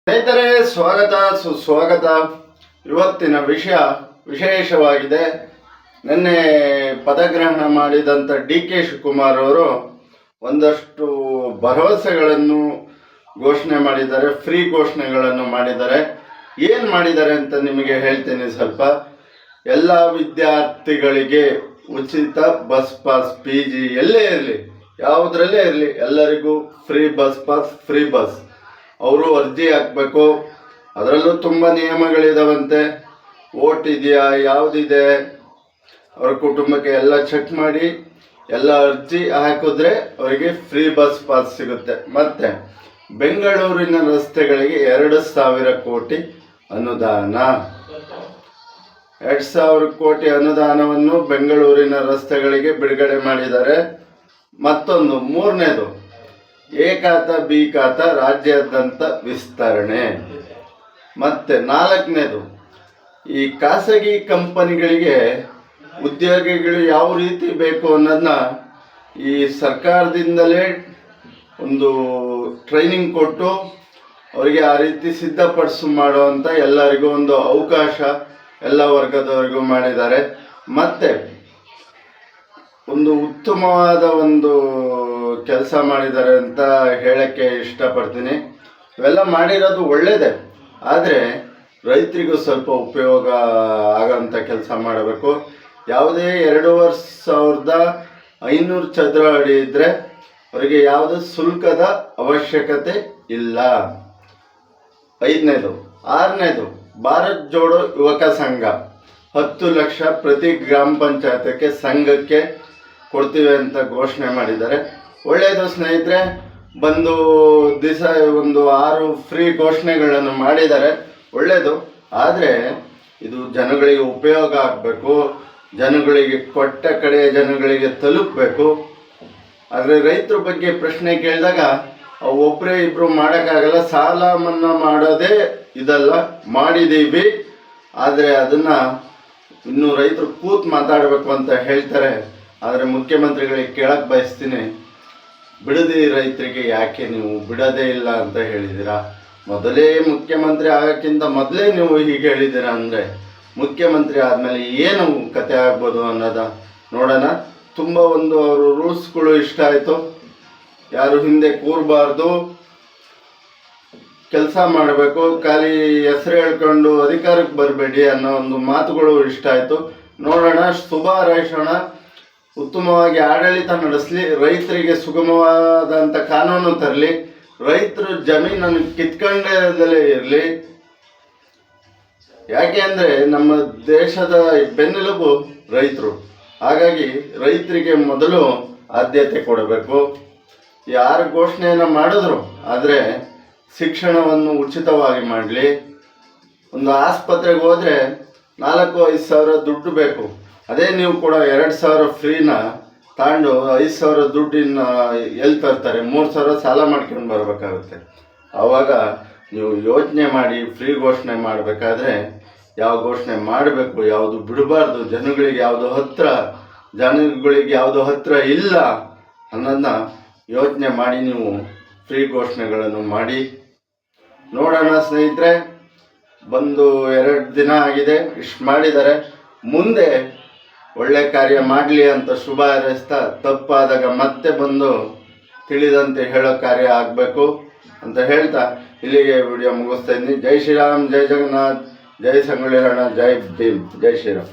ಸ್ನೇಹಿತರೆ, ಸ್ವಾಗತ ಸುಸ್ವಾಗತ. ಇವತ್ತಿನ ವಿಷಯ ವಿಶೇಷವಾಗಿದೆ. ನಿನ್ನೆ ಪದಗ್ರಹಣ ಮಾಡಿದಂಥ ಡಿ.ಕೆ. ಶಿವಕುಮಾರ್ ಅವರು ಒಂದಷ್ಟು ಭರವಸೆಗಳನ್ನು ಘೋಷಣೆ ಮಾಡಿದ್ದಾರೆ, ಫ್ರೀ ಘೋಷಣೆಗಳನ್ನು ಮಾಡಿದ್ದಾರೆ. ಏನು ಮಾಡಿದ್ದಾರೆ ಅಂತ ನಿಮಗೆ ಹೇಳ್ತೀನಿ. ಸ್ವಲ್ಪ ಎಲ್ಲ ವಿದ್ಯಾರ್ಥಿಗಳಿಗೆ ಉಚಿತ ಬಸ್ ಪಾಸ್, PG ಎಲ್ಲೇ ಇರಲಿ, ಯಾವುದರಲ್ಲೇ ಇರಲಿ, ಎಲ್ಲರಿಗೂ free bus pass, free bus. ಅವರು ಅರ್ಜಿ ಹಾಕಬೇಕು. ಅದರಲ್ಲೂ ತುಂಬ ನಿಯಮಗಳಿದಾವಂತೆ. ಓಟ್ ಇದೆಯಾ, ಯಾವುದಿದೆ, ಅವ್ರ ಕುಟುಂಬಕ್ಕೆ ಎಲ್ಲ ಚೆಕ್ ಮಾಡಿ ಎಲ್ಲ ಅರ್ಜಿ ಹಾಕಿದ್ರೆ ಅವರಿಗೆ ಫ್ರೀ ಬಸ್ ಪಾಸ್ ಸಿಗುತ್ತೆ. ಮತ್ತು ಬೆಂಗಳೂರಿನ ರಸ್ತೆಗಳಿಗೆ 2,000 ಕೋಟಿ ಅನುದಾನ, 2,000 ಕೋಟಿ ಅನುದಾನವನ್ನು ಬೆಂಗಳೂರಿನ ರಸ್ತೆಗಳಿಗೆ ಬಿಡುಗಡೆ ಮಾಡಿದ್ದಾರೆ. ಮತ್ತೊಂದು, ಮೂರನೇದು, ಎ ಖಾತ ಬಿ ಖಾತ ರಾಜ್ಯಾದ್ಯಂತ ವಿಸ್ತರಣೆ. ಮತ್ತು 4ನೇದು, ಈ ಖಾಸಗಿ ಕಂಪನಿಗಳಿಗೆ ಉದ್ಯೋಗಿಗಳು ಯಾವ ರೀತಿ ಬೇಕು ಅನ್ನೋದನ್ನ ಈ ಸರ್ಕಾರದಿಂದಲೇ ಒಂದು ಟ್ರೈನಿಂಗ್ ಕೊಟ್ಟು ಅವರಿಗೆ ಆ ರೀತಿ ಮಾಡುವಂಥ ಎಲ್ಲರಿಗೂ ಒಂದು ಅವಕಾಶ ಎಲ್ಲ ವರ್ಗದವರಿಗೂ ಮಾಡಿದ್ದಾರೆ. ಮತ್ತು ಒಂದು ಉತ್ತಮವಾದ ಒಂದು ಕೆಲಸ ಮಾಡಿದ್ದಾರೆ ಅಂತ ಹೇಳಕ್ಕೆ ಇಷ್ಟಪಡ್ತೀನಿ. ಇವೆಲ್ಲ ಮಾಡಿರೋದು ಒಳ್ಳೆಯದೇ, ಆದರೆ ರೈತರಿಗೂ ಸ್ವಲ್ಪ ಉಪಯೋಗ ಆಗೋಂಥ ಕೆಲಸ ಮಾಡಬೇಕು. ಯಾವುದೇ 2,500 ಚದರ ಅಡಿ ಇದ್ದರೆ ಅವರಿಗೆ ಯಾವುದೇ ಶುಲ್ಕದ ಅವಶ್ಯಕತೆ ಇಲ್ಲ. 5ನೇದು. 6ನೇದು, ಭಾರತ್ ಜೋಡೋ ಯುವಕ ಸಂಘ 10 ಲಕ್ಷ ಪ್ರತಿ ಗ್ರಾಮ ಪಂಚಾಯತಕ್ಕೆ ಸಂಘಕ್ಕೆ ಕೊಡ್ತೀವಿ ಅಂತ ಘೋಷಣೆ ಮಾಡಿದ್ದಾರೆ. ಒಳ್ಳೆಯದು ಸ್ನೇಹಿತರೆ. ಬಂದು ದಿವಸ ಒಂದು 6 ಫ್ರೀ ಘೋಷಣೆಗಳನ್ನು ಮಾಡಿದ್ದಾರೆ, ಒಳ್ಳೆಯದು. ಆದರೆ ಇದು ಜನಗಳಿಗೆ ಉಪಯೋಗ ಆಗಬೇಕು, ಜನಗಳಿಗೆ ಕೊಟ್ಟ ಕಡೆ ಜನಗಳಿಗೆ ತಲುಪಬೇಕು. ಆದರೆ ರೈತರ ಬಗ್ಗೆ ಪ್ರಶ್ನೆ ಕೇಳಿದಾಗ ಒಬ್ಬರೇ ಇಬ್ಬರು ಮಾಡೋಕ್ಕಾಗಲ್ಲ. ಸಾಲ ಮನ್ನಾ ಮಾಡೋದೇ ಇದಲ್ಲ, ಮಾಡಿದ್ದೀವಿ. ಆದರೆ ಅದನ್ನು ಇನ್ನೂ ರೈತರು ಕೂತು ಮಾತಾಡಬೇಕು ಅಂತ ಹೇಳ್ತಾರೆ. ಆದರೆ ಮುಖ್ಯಮಂತ್ರಿಗಳಿಗೆ ಕೇಳಕ್ಕೆ ಬಯಸ್ತೀನಿ, ಬಿಡದಿ ರೈತರಿಗೆ ಯಾಕೆ ನೀವು ಬಿಡೋದೇ ಇಲ್ಲ ಅಂತ ಹೇಳಿದ್ದೀರಾ? ಮೊದಲೇ ಮುಖ್ಯಮಂತ್ರಿ ಆಗೋಕ್ಕಿಂತ ಮೊದಲೇ ನೀವು ಹೀಗೆ ಹೇಳಿದ್ದೀರಾ ಅಂದರೆ ಮುಖ್ಯಮಂತ್ರಿ ಆದಮೇಲೆ ಏನು ಕತೆ ಆಗ್ಬೋದು ಅನ್ನೋದ ನೋಡೋಣ. ತುಂಬ ಒಂದು ಅವರು ರೂಲ್ಸ್ಗಳು ಇಷ್ಟ ಆಯಿತು. ಯಾರು ಹಿಂದೆ ಕೂರಬಾರ್ದು, ಕೆಲಸ ಮಾಡಬೇಕು, ಖಾಲಿ ಹೆಸರು ಹೇಳ್ಕೊಂಡು ಅಧಿಕಾರಕ್ಕೆ ಬರಬೇಡಿ ಅನ್ನೋ ಒಂದು ಮಾತುಗಳು ಇಷ್ಟ ಆಯಿತು. ನೋಡೋಣ, ಶುಭ ಹಾರೈಸೋಣ. ಉತ್ತಮವಾಗಿ ಆಡಳಿತ ನಡೆಸಲಿ, ರೈತರಿಗೆ ಸುಗಮವಾದಂಥ ಕಾನೂನು ತರಲಿ, ರೈತರು ಜಮೀನನ್ನು ಕಿತ್ಕೊಂಡೇ ಇರಲಿ. ಯಾಕೆ ಅಂದರೆ ನಮ್ಮ ದೇಶದ ಬೆನ್ನೆಲುಬು ರೈತರು. ಹಾಗಾಗಿ ರೈತರಿಗೆ ಮೊದಲು ಆದ್ಯತೆ ಕೊಡಬೇಕು. ಯಾರು ಘೋಷಣೆಯನ್ನು ಮಾಡಿದ್ರು, ಆದರೆ ಶಿಕ್ಷಣವನ್ನು ಉಚಿತವಾಗಿ ಮಾಡಲಿ. ಒಂದು ಆಸ್ಪತ್ರೆಗೆ ಹೋದರೆ 4-5 ಸಾವಿರ ದುಡ್ಡು ಬೇಕು. ಅದೇ ನೀವು ಕೂಡ 2,000 ಫ್ರೀನ ತಗೊಂಡು 5,000 ದುಡ್ಡಿನ ಎಲ್ಲಿ ತರ್ತಾರೆ? 3,000 ಸಾಲ ಮಾಡ್ಕೊಂಡು ಬರಬೇಕಾಗುತ್ತೆ. ಆವಾಗ ನೀವು ಯೋಚನೆ ಮಾಡಿ ಫ್ರೀ ಘೋಷಣೆ ಮಾಡಬೇಕಾದ್ರೆ ಯಾವ ಘೋಷಣೆ ಮಾಡಬೇಕು, ಯಾವುದು ಬಿಡಬಾರ್ದು, ಜನಗಳಿಗೆ ಯಾವುದು ಹತ್ರ ಇಲ್ಲ ಅನ್ನೋದನ್ನ ಯೋಚನೆ ಮಾಡಿ ನೀವು ಫ್ರೀ ಘೋಷಣೆಗಳನ್ನು ಮಾಡಿ. ನೋಡೋಣ ಸ್ನೇಹಿತರೆ, ಬಂದು 2 ದಿನ ಆಗಿದೆ, ಇಷ್ಟು ಮಾಡಿದ್ದಾರೆ. ಮುಂದೆ ಒಳ್ಳೆ ಕಾರ್ಯ ಮಾಡಲಿ ಅಂತ ಶುಭ ಹಾರೈಸ್ತಾ, ತಪ್ಪಾದಾಗ ಮತ್ತೆ ಬಂದು ತಿಳಿದಂತೆ ಹೇಳೋ ಕಾರ್ಯ ಆಗಬೇಕು ಅಂತ ಹೇಳ್ತಾ ಇಲ್ಲಿಗೆ ವಿಡಿಯೋ ಮುಗಿಸ್ತಾ ಇದ್ದೀನಿ. ಜೈ ಶ್ರೀರಾಮ್, ಜೈ ಜಗನ್ನಾಥ್, ಜೈ ಸಂಗೊಳ್ಳಿ ರಾಯಣ್ಣ, ಜೈ ಭೀಮ್, ಜೈ ಶ್ರೀರಾಮ್.